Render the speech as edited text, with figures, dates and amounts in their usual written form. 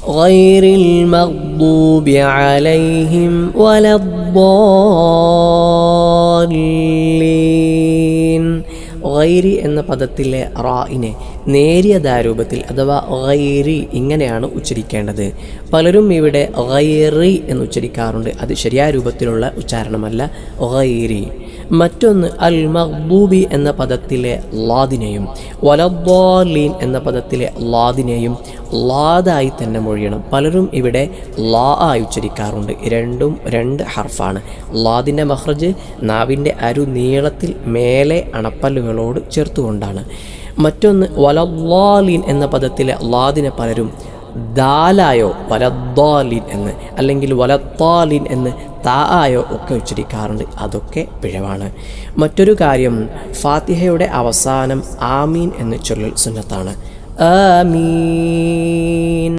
ഗൈറിൽ മഗ്ദൂബി അലൈഹിം വലദ്ദാല്ലീൻ. ഗൈരി എന്ന പദത്തിലെ റായിനെ നേരിയതായ രൂപത്തിൽ അഥവാ ഗൈരി ഇങ്ങനെയാണ് ഉച്ചരിക്കേണ്ടത്. പലരും ഇവിടെ ഗൈറി എന്ന് ഉച്ചരിക്കാറുണ്ട്. അത് ശരിയായ രൂപത്തിലുള്ള ഉച്ചാരണമല്ല, ഗൈരി. മറ്റൊന്ന് അൽ മഗ്ദൂബി എന്ന പദത്തിലെ ലാദിനെയും വലദ്ദാല്ലീൻ എന്ന പദത്തിലെ ലാദിനെയും ലാദായി തന്നെ മൊഴിയണം. പലരും ഇവിടെ ലാ ആയി ഉച്ചരിക്കാറുണ്ട്. രണ്ടും രണ്ട് ഹർഫാണ്. ലാദിൻ്റെ മഖ്റജ് നാവിൻ്റെ അരു നീളത്തിൽ മേലെ അണപ്പല്ലുകളോട് ചേർത്തുകൊണ്ടാണ്. മറ്റൊന്ന് വലദ്ദാല്ലീൻ എന്ന പദത്തിലെ ലാദിനെ പലരും ദാലായോ വലദ്ദാലിൻ എന്ന് അല്ലെങ്കിൽ വലത്താലിൻ എന്ന് താ ആയോ ഒക്കെ ഉച്ചരിക്കാറുണ്ട്. അതൊക്കെ പിഴവാണ്. മറ്റൊരു കാര്യം, ഫാത്തിഹയുടെ അവസാനം ആമീൻ എന്ന് ചൊല്ലൽ സുന്നത്താണ്. ആമീൻ.